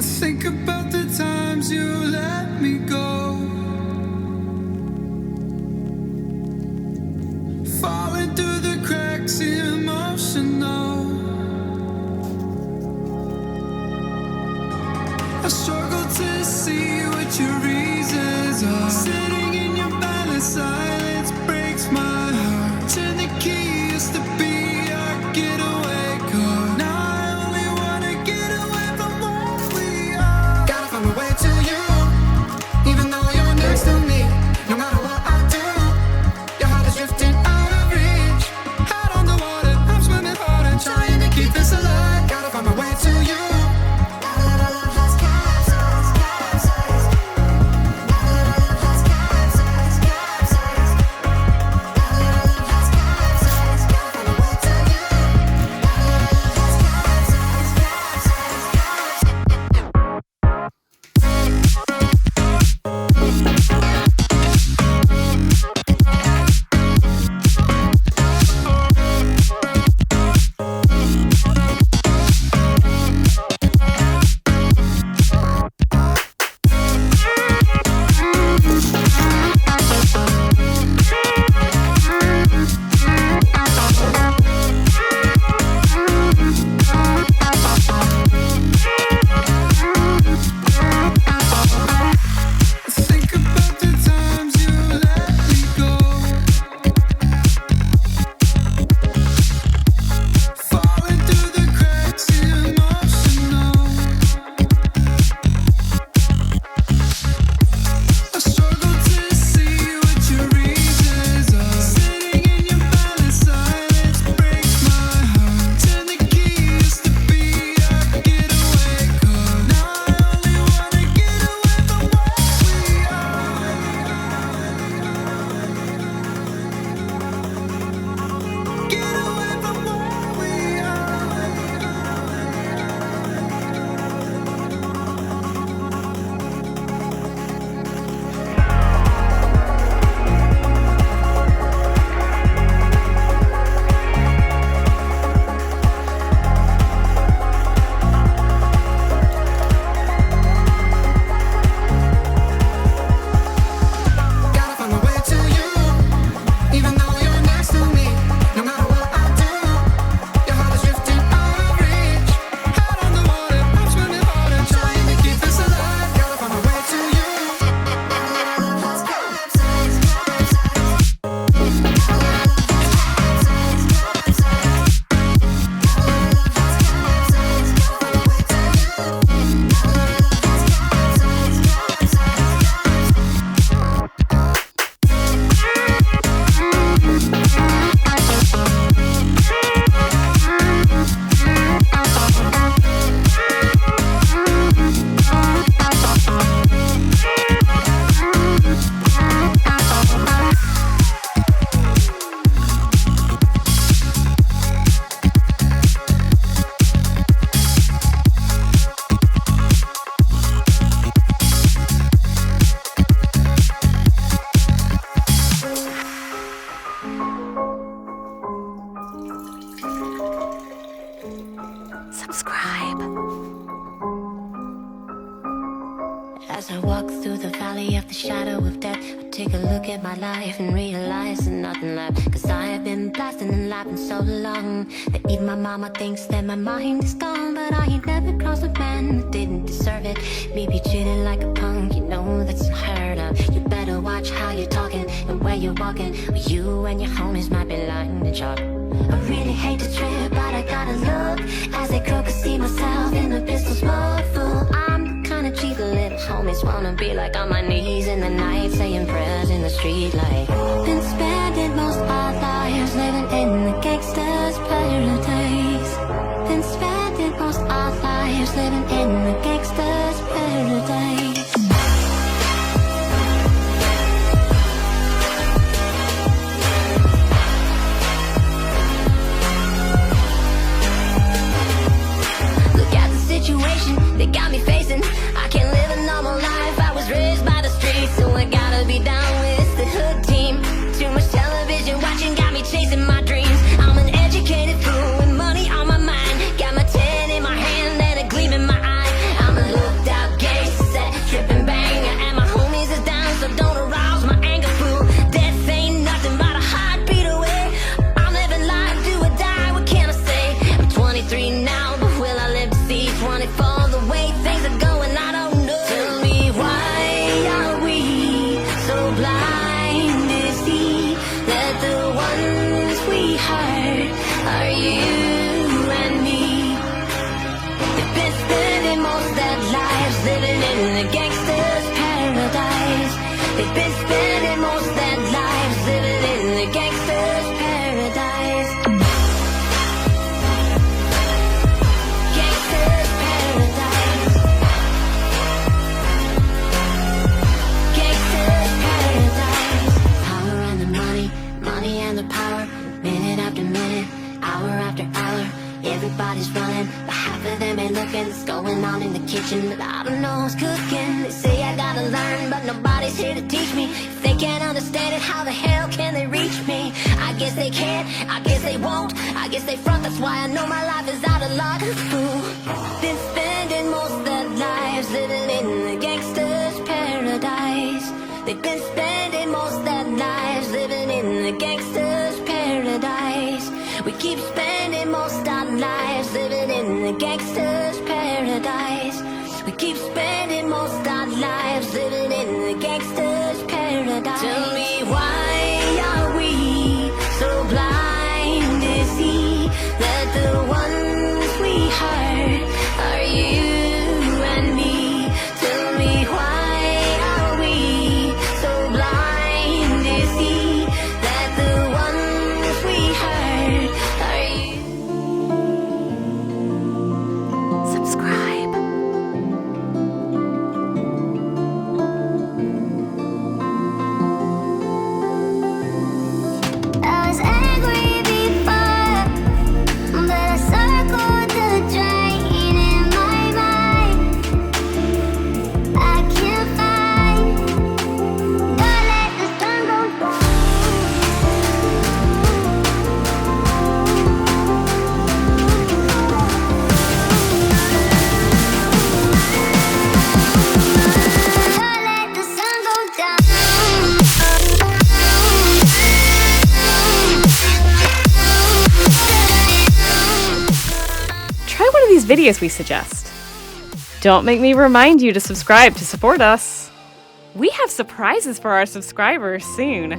Think about the times you let me go, falling through the cracks, emotional. I struggle to see what your reasons are. Sitting in your balance, silence breaks my heart. Turn the key, used to be our getaway car. Now I only wanna get away from where we are. Gotta find my way to you, even though you're next to me. No matter what I do, your heart is drifting out of reach. Out on the water, I'm swimming hard and trying to keep this alive. Gotta find my way to you. Subscribe. As I walk through the valley of the shadow of death, I take a look at my life and realize there's nothing left. Cause I have been blasting and laughing so long that even my mama thinks that my mind is gone. But I ain't never crossed a man that didn't deserve it. Me be treated like a punk, you know that's unheard of. You better watch how you're talking and where you're walking, or you and your homies might be lying to chalk. I really hate to trip, but I gotta look as they cook, I see myself in the pistol smoke full. I'm the kind of cheap little homies wanna be like on my knees in the night, saying prayers in the street light. Been spending most our lives living in the gangster's paradise. Been spending most our lives living in the gangster's paradise. They got me facing, I can't live a normal life. I was raised by the streets, so I gotta be down with the hood team. Too much television watching got me chasing my dreams. I'm an educated fool with money on my mind. Got my 10 in my hand and a gleam in my eye. I'm a look ironic for the way things are going, I don't know. Tell me, why are we so blind to see that the ones we hurt are you and me? They've been spending most their lives living in a gangster's paradise. They've been spending most their lives living in a gangster's paradise. Gangster's paradise. Gangster's paradise. Power and the money, money and the power. Minute after minute, hour after hour. Everybody's running, but half of them ain't looking. What's going on in the kitchen, but I don't know who's cooking. They say I gotta learn, but nobody's here to teach me. If they can't understand it, how the hell can they reach me? I guess they can't, I guess they won't, I guess they front, that's why I know my life is out of luck. Been spending most their lives living in a gangster's paradise. They've been spending most their lives living in a gangster's paradise. We keep spending most our lives living in a gangster's paradise. We keep spending most our lives living in a gangster's paradise. Tell me, why are we so blind to see that the ones we hurt are you and me? Tell me, why are we so blind to see that the ones we hurt are you? Subscribe. I was angry before, but I circled the drain in my mind. I can't find. Don't let the sun go down. Don't let the sun go down. Try one of these videos we suggest. Don't make me remind you to subscribe to support us. We have surprises for our subscribers soon.